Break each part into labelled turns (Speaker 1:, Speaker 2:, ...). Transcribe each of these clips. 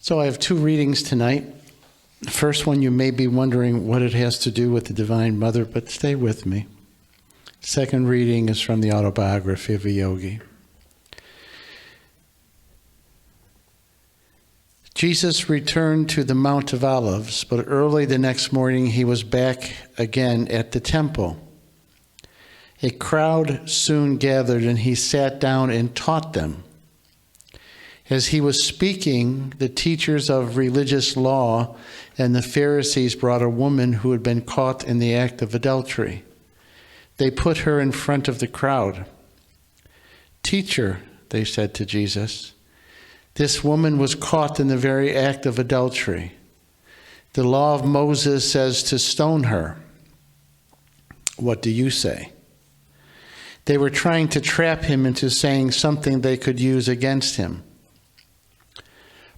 Speaker 1: So I have two readings tonight. The first one, you may be wondering what it has to do with the Divine Mother, but stay with me. Second reading is from the autobiography of a yogi. Jesus returned to the Mount of Olives, but early the next morning he was back again at the temple. A crowd soon gathered, and he sat down and taught them. As he was speaking, the teachers of religious law and the Pharisees brought a woman who had been caught in the act of adultery. They put her in front of the crowd. "Teacher," they said to Jesus, "this woman was caught in the very act of adultery. The law of Moses says to stone her. What do you say?" They were trying to trap him into saying something they could use against him.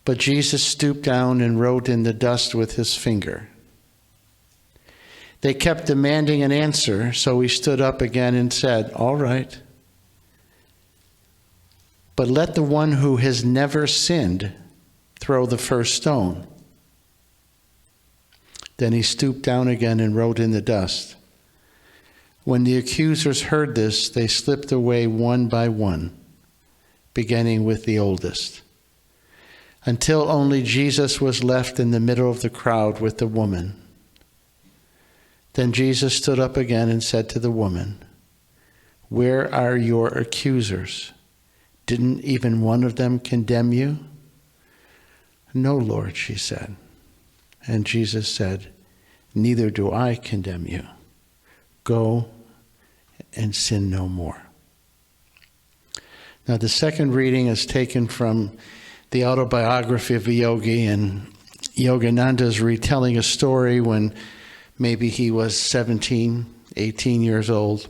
Speaker 1: But Jesus stooped down and wrote in the dust with his finger. They kept demanding an answer, so he stood up again and said, "All right. But let the one who has never sinned throw the first stone." Then he stooped down again and wrote in the dust. When the accusers heard this, they slipped away one by one, beginning with the oldest, until only Jesus was left in the middle of the crowd with the woman. Then Jesus stood up again and said to the woman, "Where are your accusers? Didn't even one of them condemn you?" "No, Lord," she said. And Jesus said, "Neither do I condemn you. Go and sin no more." Now, the second reading is taken from the autobiography of a yogi, and Yogananda is retelling a story when maybe he was 17, 18 years old.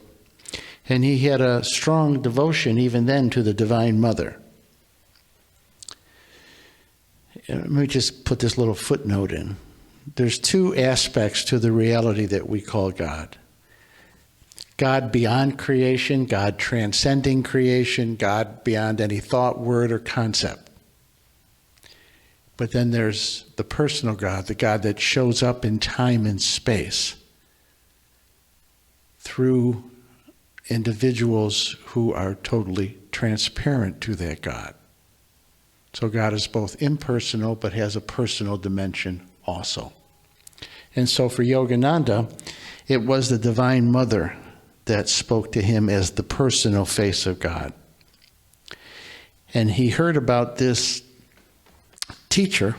Speaker 1: And he had a strong devotion even then to the Divine Mother. Let me just put this little footnote in. There's two aspects to the reality that we call God. God beyond creation, God transcending creation, God beyond any thought, word, or concept. But then there's the personal God, the God that shows up in time and space through individuals who are totally transparent to that God. So God is both impersonal but has a personal dimension also. And so for Yogananda, it was the Divine Mother that spoke to him as the personal face of God. And he heard about this teacher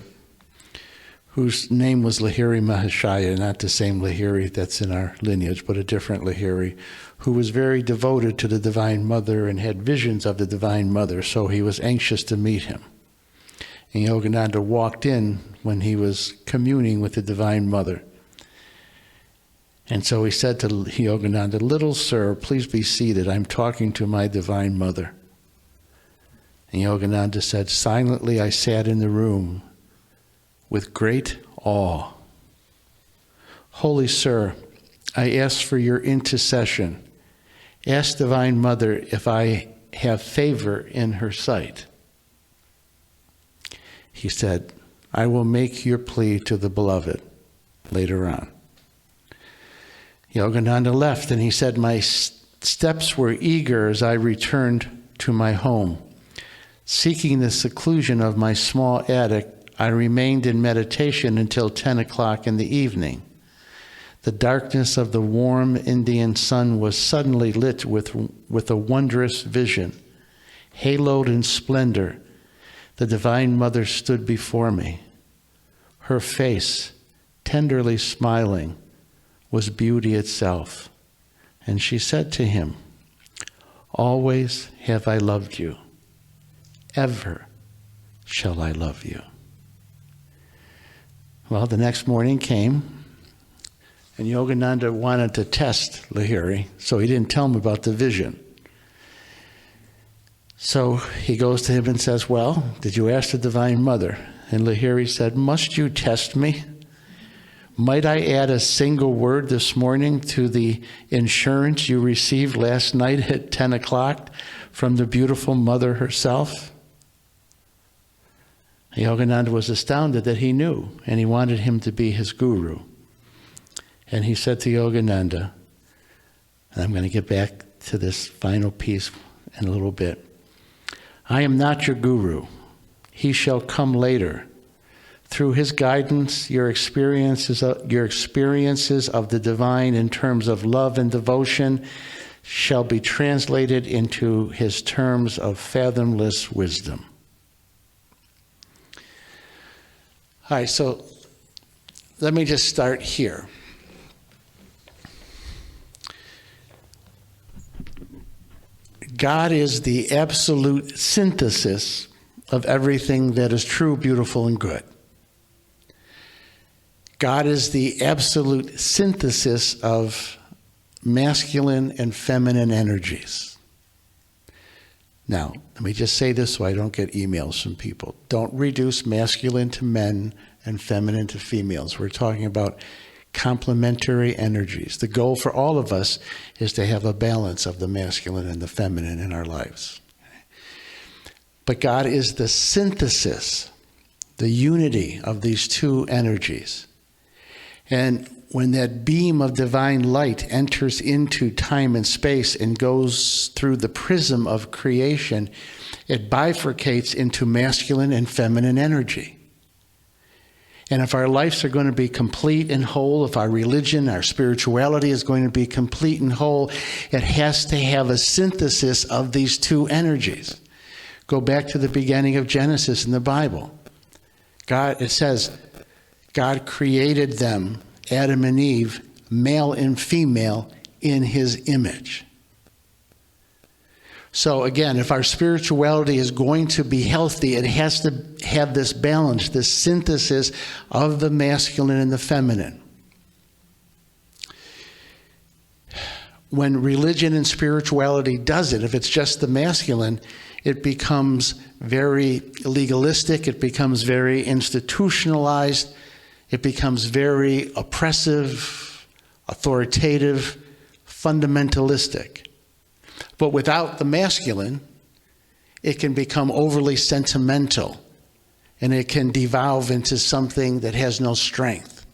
Speaker 1: whose name was Lahiri Mahashaya, not the same Lahiri that's in our lineage, but a different Lahiri, who was very devoted to the Divine Mother and had visions of the Divine Mother, so he was anxious to meet him. And Yogananda walked in when he was communing with the Divine Mother. And so he said to Yogananda, "Little sir, please be seated. I'm talking to my Divine Mother." And Yogananda said, "Silently I sat in the room with great awe. Holy sir, I ask for your intercession. Ask Divine Mother if I have favor in her sight." He said, "I will make your plea to the Beloved later on." Yogananda left, and he said, "My steps were eager as I returned to my home. Seeking the seclusion of my small attic, I remained in meditation until 10 o'clock in the evening. The darkness of the warm Indian sun was suddenly lit with a wondrous vision. Haloed in splendor, the Divine Mother stood before me. Her face, tenderly smiling, was beauty itself. And she said to him, 'Always have I loved you. Ever shall I love you.'" Well, the next morning came, and Yogananda wanted to test Lahiri, so he didn't tell him about the vision. So he goes to him and says, "Well, did you ask the Divine Mother?" And Lahiri said, "Must you test me? Might I add a single word this morning to the insurance you received last night at 10 o'clock from the beautiful Mother herself?" Yogananda was astounded that he knew, and he wanted him to be his guru. And he said to Yogananda, and I'm going to get back to this final piece in a little bit, I am not your guru. He shall come later. Through his guidance, your experiences of the divine in terms of love and devotion shall be translated into his terms of fathomless wisdom. All right, so let me just start here. God is the absolute synthesis of everything that is true, beautiful, and good. God is the absolute synthesis of masculine and feminine energies. Now, let me just say this so I don't get emails from people. Don't reduce masculine to men and feminine to females. We're talking about complementary energies. The goal for all of us is to have a balance of the masculine and the feminine in our lives. But God is the synthesis, the unity of these two energies. And when that beam of divine light enters into time and space and goes through the prism of creation, it bifurcates into masculine and feminine energy. And if our lives are going to be complete and whole, if our religion, our spirituality is going to be complete and whole, it has to have a synthesis of these two energies. Go back to the beginning of Genesis in the Bible. It says, God created them, Adam and Eve, male and female, in his image. So again, if our spirituality is going to be healthy, it has to have this balance, this synthesis of the masculine and the feminine. When religion and spirituality does it, if it's just the masculine, it becomes very legalistic, it becomes very institutionalized, it becomes very oppressive, authoritative, fundamentalistic. But without the masculine, it can become overly sentimental, and it can devolve into something that has no strength.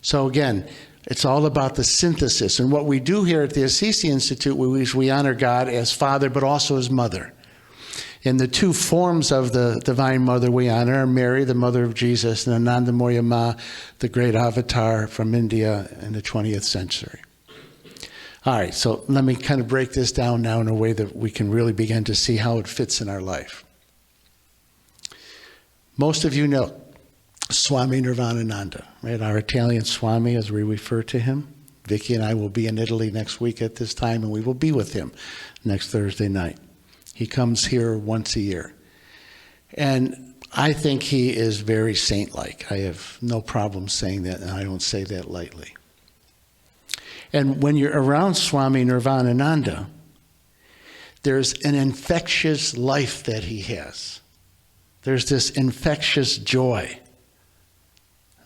Speaker 1: So again, it's all about the synthesis. And what we do here at the Assisi Institute, we honor God as Father, but also as Mother. And the two forms of the Divine Mother we honor are Mary, the Mother of Jesus, and Anandamoya Ma, the great avatar from India in the 20th century. All right, so let me kind of break this down now in a way that we can really begin to see how it fits in our life. Most of you know Swami Nirvanananda, right? Our Italian Swami, as we refer to him. Vicky and I will be in Italy next week at this time, and we will be with him next Thursday night. He comes here once a year. And I think he is very saint-like. I have no problem saying that, and I don't say that lightly. And when you're around Swami Nirvanananda, there's an infectious life that he has. There's this infectious joy.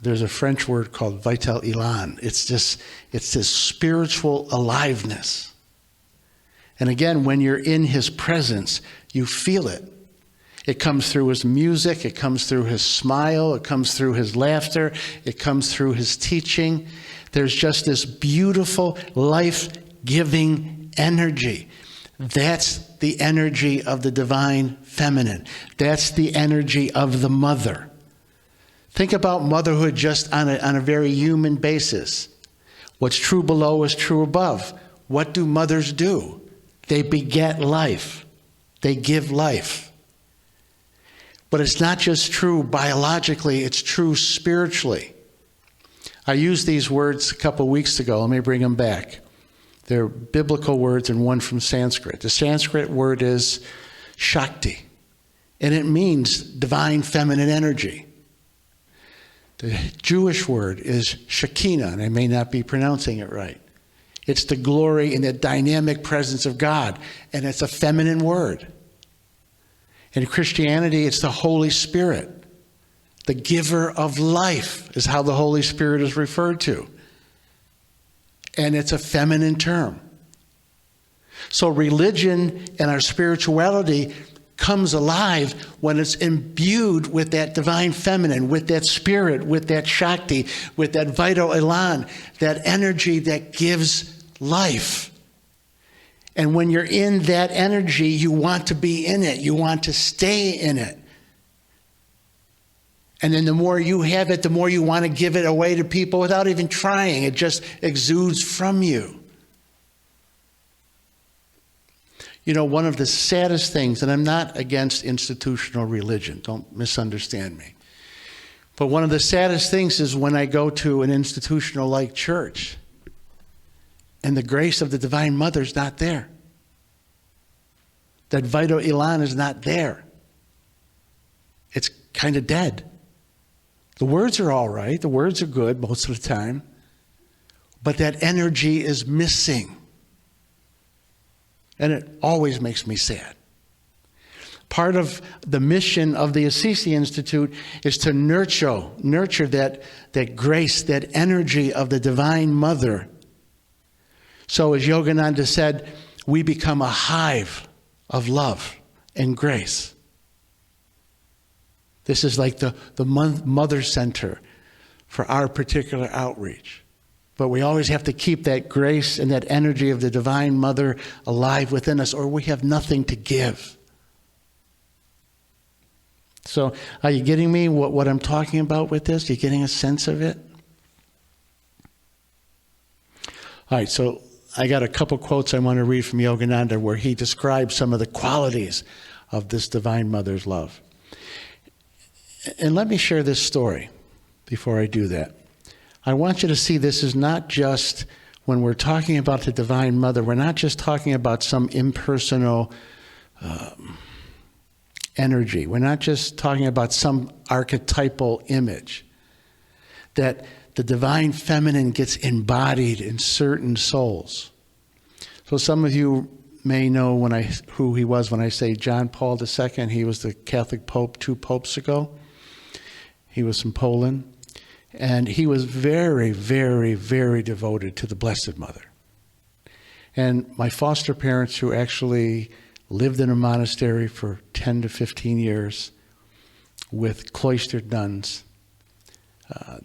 Speaker 1: There's a French word called vital élan. It's this spiritual aliveness. And again, when you're in his presence, you feel it. It comes through his music, it comes through his smile, it comes through his laughter, it comes through his teaching. There's just this beautiful, life-giving energy. That's the energy of the divine feminine. That's the energy of the mother. Think about motherhood just on a very human basis. What's true below is true above. What do mothers do? They beget life. They give life. But it's not just true biologically, it's true spiritually. I used these words a couple weeks ago. Let me bring them back. They're biblical words and one from Sanskrit. The Sanskrit word is Shakti, and it means divine feminine energy. The Jewish word is Shekinah, and I may not be pronouncing it right. It's the glory and the dynamic presence of God, and it's a feminine word. In Christianity, it's the Holy Spirit. The giver of life is how the Holy Spirit is referred to. And it's a feminine term. So religion and our spirituality comes alive when it's imbued with that divine feminine, with that spirit, with that Shakti, with that vital elan, that energy that gives life. And when you're in that energy, you want to be in it. You want to stay in it. And then the more you have it, the more you want to give it away to people without even trying. It just exudes from you. You know, one of the saddest things, and I'm not against institutional religion, don't misunderstand me, but one of the saddest things is when I go to an institutional like church and the grace of the Divine Mother is not there. That vital elan is not there. It's kind of dead. The words are all right. The words are good most of the time. But that energy is missing. And it always makes me sad. Part of the mission of the Assisi Institute is to nurture that grace, that energy of the Divine Mother. So as Yogananda said, we become a hive of love and grace. This is like the mother center for our particular outreach. But we always have to keep that grace and that energy of the Divine Mother alive within us, or we have nothing to give. So are you getting me what I'm talking about with this? Are you getting a sense of it? All right, so I got a couple quotes I want to read from Yogananda where he describes some of the qualities of this Divine Mother's love. And let me share this story before I do that. I want you to see this is not just, when we're talking about the Divine Mother, we're not just talking about some impersonal energy. We're not just talking about some archetypal image. That the Divine Feminine gets embodied in certain souls. So some of you may know who he was when I say John Paul II. He was the Catholic Pope 2 popes ago. He was from Poland. And he was very, very, very devoted to the Blessed Mother. And my foster parents, who actually lived in a monastery for 10 to 15 years with cloistered nuns,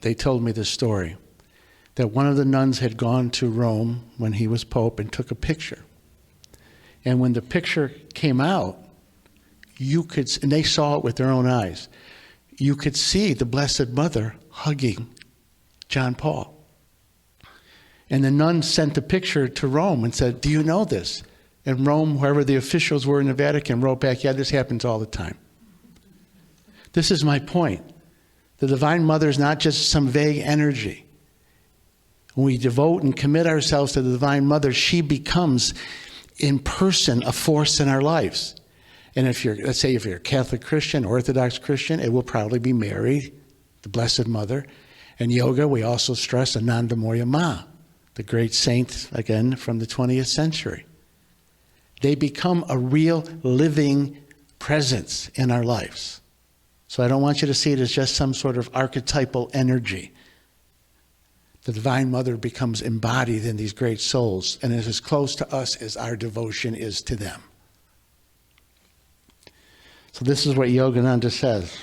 Speaker 1: they told me this story, that one of the nuns had gone to Rome when he was Pope and took a picture. And when the picture came out, and they saw it with their own eyes, you could see the Blessed Mother hugging John Paul. And the nun sent the picture to Rome and said, do you know this? And Rome, whoever the officials were in the Vatican, wrote back, yeah, this happens all the time. This is my point. The Divine Mother is not just some vague energy. When we devote and commit ourselves to the Divine Mother, she becomes in person a force in our lives. And let's say if you're a Catholic Christian, Orthodox Christian, it will probably be Mary, the Blessed Mother. In yoga, we also stress Ananda Moya Ma, the great saint, again, from the 20th century. They become a real living presence in our lives. So I don't want you to see it as just some sort of archetypal energy. The Divine Mother becomes embodied in these great souls and is as close to us as our devotion is to them. So this is what Yogananda says.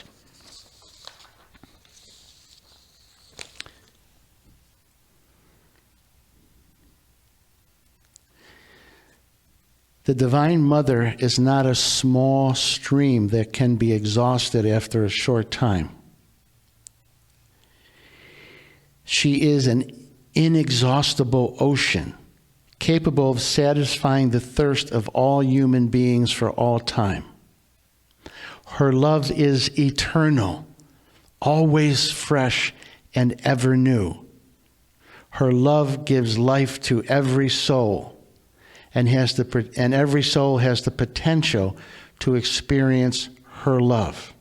Speaker 1: The Divine Mother is not a small stream that can be exhausted after a short time. She is an inexhaustible ocean, capable of satisfying the thirst of all human beings for all time. Her love is eternal, always fresh and ever new. Her love gives life to every soul, and every soul has the potential to experience her love,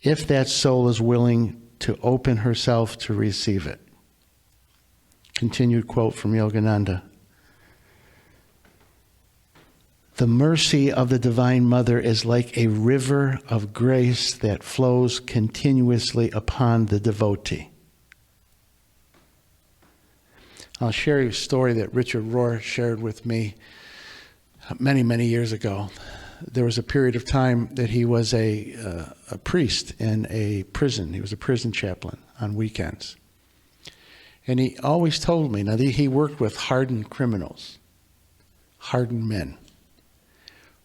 Speaker 1: if that soul is willing to open herself to receive it. Continued quote from Yogananda. The mercy of the Divine Mother is like a river of grace that flows continuously upon the devotee. I'll share you a story that Richard Rohr shared with me many, many years ago. there was a period of time that he was a priest in a prison. He was a prison chaplain on weekends. And he always told me, now he worked with hardened criminals, hardened men.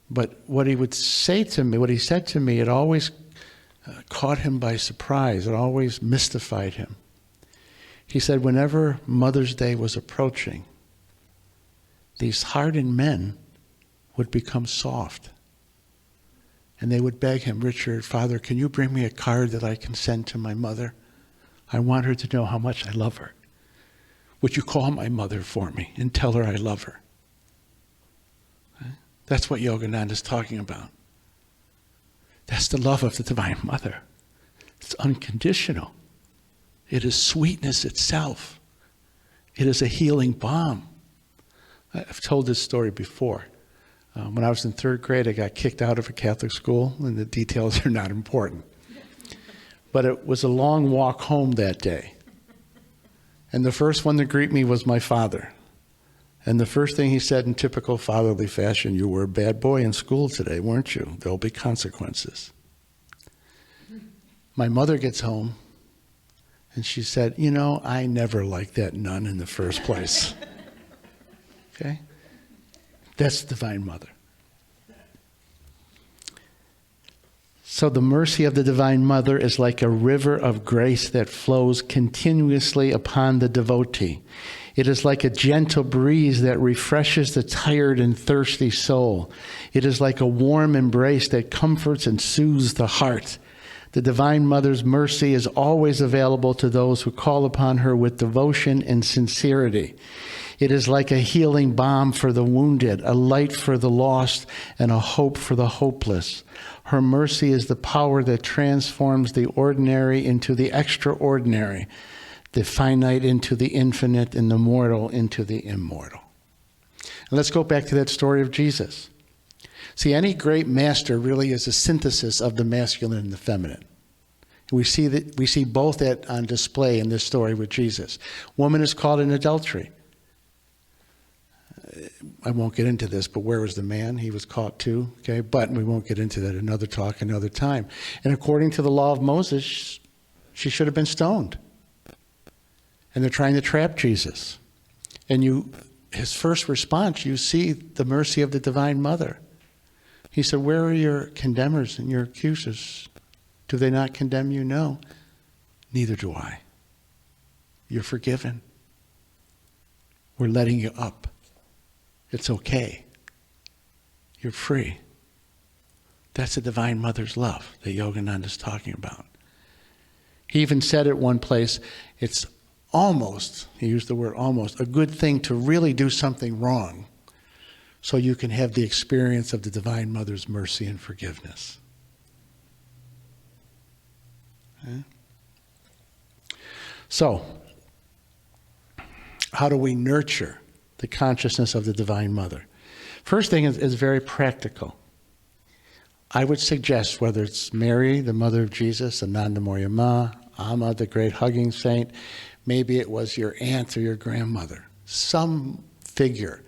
Speaker 1: But what he would say to me, what he said to me, it always caught him by surprise. It always mystified him. He said whenever Mother's Day was approaching, these hardened men would become soft. And they would beg him, Richard, Father, can you bring me a card that I can send to my mother? I want her to know how much I love her. Would you call my mother for me and tell her I love her? That's what Yogananda is talking about. That's the love of the Divine Mother. It's unconditional. It is sweetness itself. It is a healing balm. I've told this story before. When I was in 3rd grade, I got kicked out of a Catholic school, and the details are not important. But it was a long walk home that day. And the first one to greet me was my father. And the first thing he said in typical fatherly fashion, you were a bad boy in school today, weren't you? There'll be consequences. My mother gets home, and she said, you know, I never liked that nun in the first place. Okay? That's the Divine Mother. So the mercy of the Divine Mother is like a river of grace that flows continuously upon the devotee. It is like a gentle breeze that refreshes the tired and thirsty soul. It is like a warm embrace that comforts and soothes the heart. The Divine Mother's mercy is always available to those who call upon her with devotion and sincerity. It is like a healing balm for the wounded, a light for the lost, and a hope for the hopeless. Her mercy is the power that transforms the ordinary into the extraordinary, the finite into the infinite, and the mortal into the immortal. And let's go back to that story of Jesus. See, any great master really is a synthesis of the masculine and the feminine. We see both that on display in this story with Jesus. Woman is caught in adultery. I won't get into this, but where was the man? He was caught too, okay? But we won't get into that, another talk, another time. And according to the law of Moses, she should have been stoned. And they're trying to trap Jesus. And his first response, you see the mercy of the Divine Mother. He said, where are your condemners and your accusers? Do they not condemn you? No. Neither do I. You're forgiven. We're letting you up. It's okay. You're free. That's the Divine Mother's love that Yogananda is talking about. He even said at one place, it's almost, he used the word almost, a good thing to really do something wrong so you can have the experience of the Divine Mother's mercy and forgiveness. Okay? So, how do we nurture the consciousness of the Divine Mother? First thing is very practical. I would suggest, whether it's Mary, the mother of Jesus, Ananda Moyama, Amma, the great hugging saint, maybe it was your aunt or your grandmother, some figure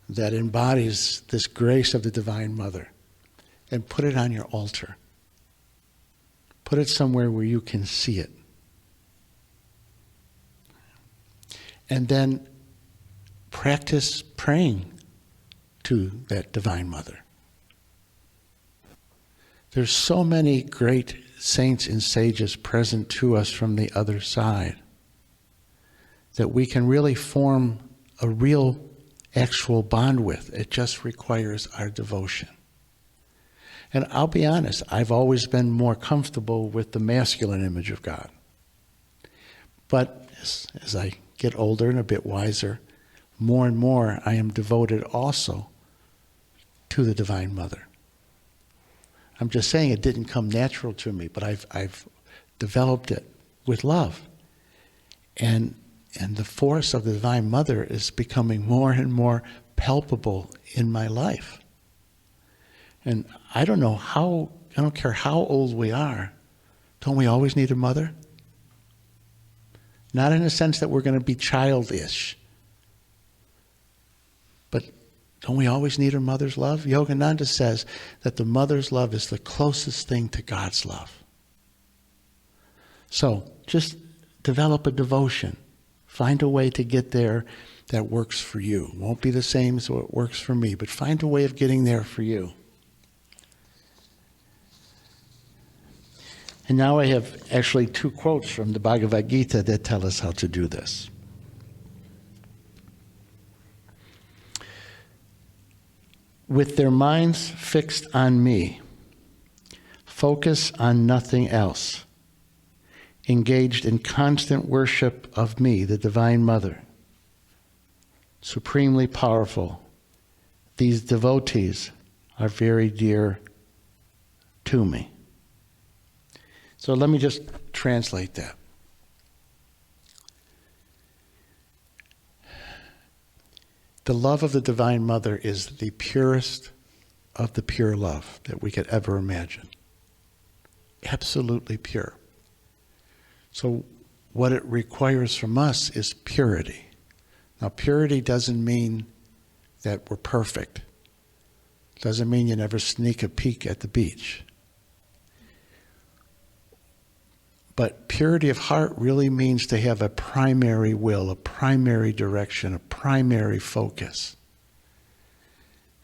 Speaker 1: that embodies this grace of the Divine Mother, and put it on your altar. Put it somewhere where you can see it. And then practice praying to that Divine Mother. There's so many great saints and sages present to us from the other side that we can really form a real, actual bond with. It just requires our devotion. And I'll be honest, I've always been more comfortable with the masculine image of God. But as I get older and a bit wiser, more and more I am devoted also to the Divine Mother. I'm just saying it didn't come natural to me, but I've developed it with love. And the force of the Divine Mother is becoming more and more palpable in my life. And I don't care how old we are, don't we always need a mother? Not in the sense that we're going to be childish, but Don't we always need a mother's love? Yogananda says that the mother's love is the closest thing to God's love. So just develop a devotion. Find a way to get there that works for you. It won't be the same as what works for me, but find a way of getting there for you. And now I have actually 2 quotes from the Bhagavad Gita that tell us how to do this. With their minds fixed on me, focus on nothing else, engaged in constant worship of me, the Divine Mother, supremely powerful. These devotees are very dear to me. So let me just translate that. The love of the Divine Mother is the purest of the pure love that we could ever imagine. Absolutely pure. So what it requires from us is purity. Now, purity doesn't mean that we're perfect. Doesn't mean you never sneak a peek at the beach. But purity of heart really means to have a primary will, a primary direction, a primary focus.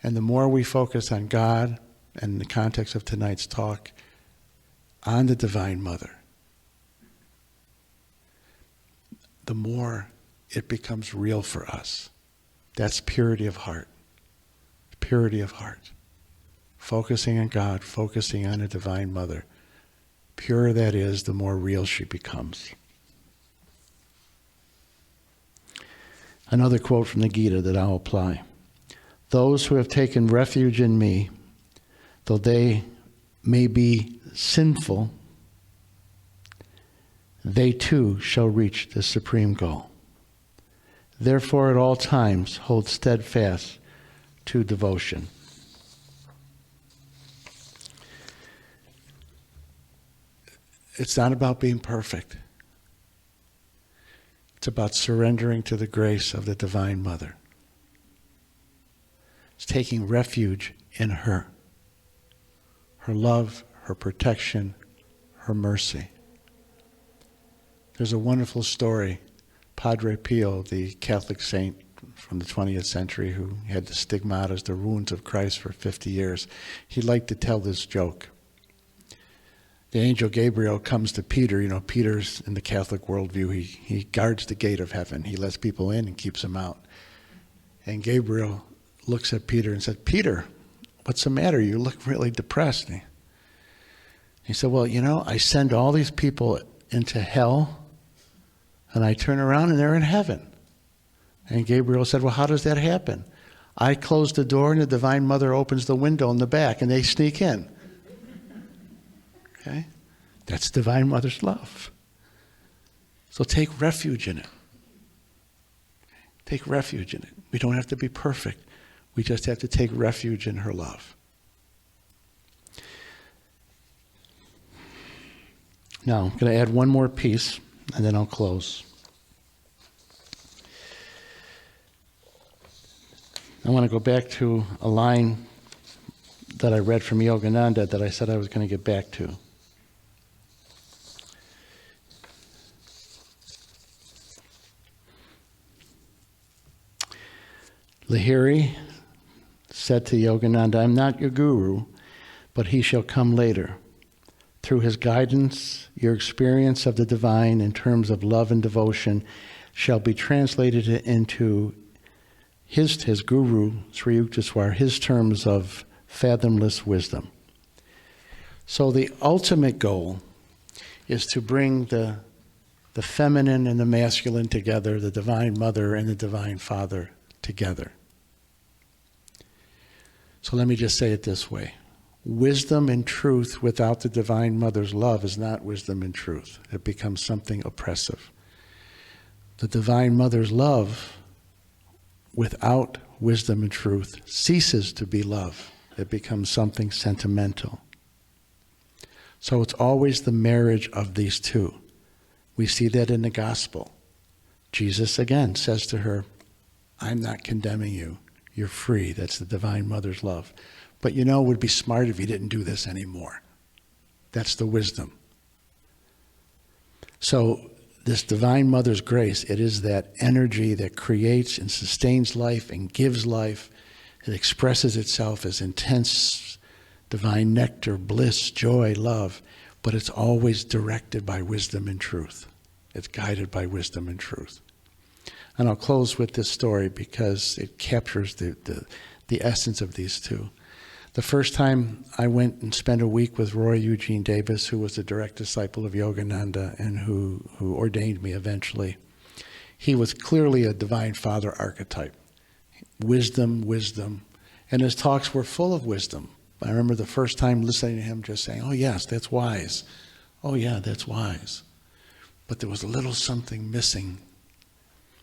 Speaker 1: And the more we focus on God, and in the context of tonight's talk, on the Divine Mother, the more it becomes real for us. That's purity of heart. Purity of heart. Focusing on God, focusing on the Divine Mother. Purer that is, the more real she becomes. Another quote from the Gita that I'll apply. Those who have taken refuge in me, though they may be sinful, they too shall reach the supreme goal. Therefore, at all times, hold steadfast to devotion. It's not about being perfect. It's about surrendering to the grace of the Divine Mother. It's taking refuge in her. Her love, her protection, her mercy. There's a wonderful story. Padre Pio, the Catholic saint from the 20th century who had the stigmatas, the wounds of Christ for 50 years, he liked to tell this joke. The angel Gabriel comes to Peter. You know, Peter's, in the Catholic worldview, he guards the gate of heaven. He lets people in and keeps them out. And Gabriel looks at Peter and said, Peter, what's the matter? You look really depressed. He said, well, you know, I send all these people into hell, and I turn around and they're in heaven. And Gabriel said, well, how does that happen? I close the door and the Divine Mother opens the window in the back and they sneak in. Okay? That's Divine Mother's love. So take refuge in it. Take refuge in it. We don't have to be perfect. We just have to take refuge in her love. Now, I'm going to add one more piece, and then I'll close. I want to go back to a line that I read from Yogananda that I said I was going to get back to. Lahiri said to Yogananda, I'm not your guru, but he shall come later. Through his guidance, your experience of the divine in terms of love and devotion shall be translated into his guru, Sri Yukteswar, his terms of fathomless wisdom. So the ultimate goal is to bring the feminine and the masculine together, the Divine Mother and the Divine Father together. So let me just say it this way. Wisdom and truth without the Divine Mother's love is not wisdom and truth. It becomes something oppressive. The Divine Mother's love without wisdom and truth ceases to be love. It becomes something sentimental. So it's always the marriage of these two. We see that in the gospel. Jesus again says to her, I'm not condemning you. you're free. That's the Divine Mother's love. But it would be smart if you didn't do this anymore. That's the wisdom. So this Divine Mother's grace, it is that energy that creates and sustains life and gives life. It expresses itself as intense divine nectar, bliss, joy, love, but it's always directed by wisdom and truth. It's guided by wisdom and truth. And I'll close with this story because it captures the essence of these two. The first time I went and spent a week with Roy Eugene Davis, who was a direct disciple of Yogananda and who ordained me eventually, he was clearly a Divine Father archetype. Wisdom, wisdom. And his talks were full of wisdom. I remember the first time listening to him just saying, oh yes, that's wise. Oh yeah, that's wise. But there was a little something missing.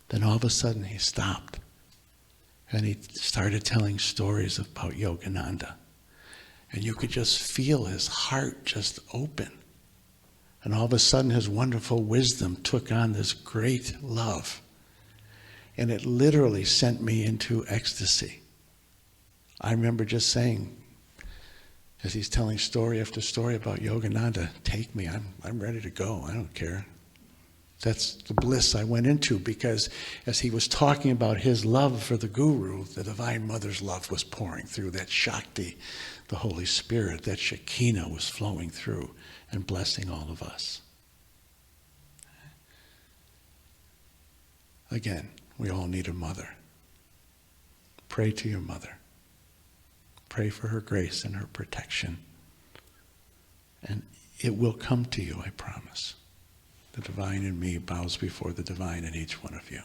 Speaker 1: Then all of a sudden he stopped. And he started telling stories about Yogananda. And you could just feel his heart just open. And all of a sudden his wonderful wisdom took on this great love. And it literally sent me into ecstasy. I remember just saying, as he's telling story after story about Yogananda, take me, I'm ready to go, I don't care. That's the bliss I went into, because as he was talking about his love for the Guru, the Divine Mother's love was pouring through. That Shakti, the Holy Spirit, that Shekinah was flowing through and blessing all of us. Again, we all need a mother. Pray to your mother. Pray for her grace and her protection. And it will come to you, I promise. The divine in me bows before the divine in each one of you.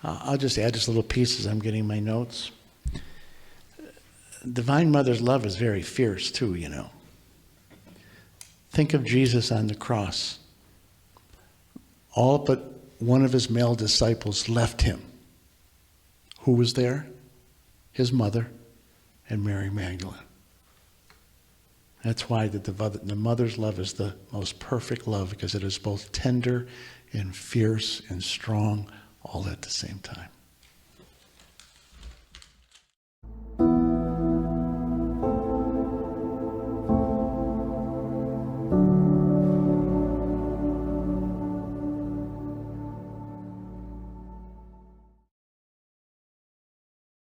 Speaker 1: I'll just add this little piece as I'm getting my notes. Divine Mother's love is very fierce too, Think of Jesus on the cross. All but one of his male disciples left him. Who was there? His mother and Mary Magdalene. That's why the mother's love is the most perfect love, because it is both tender and fierce and strong all at the same time.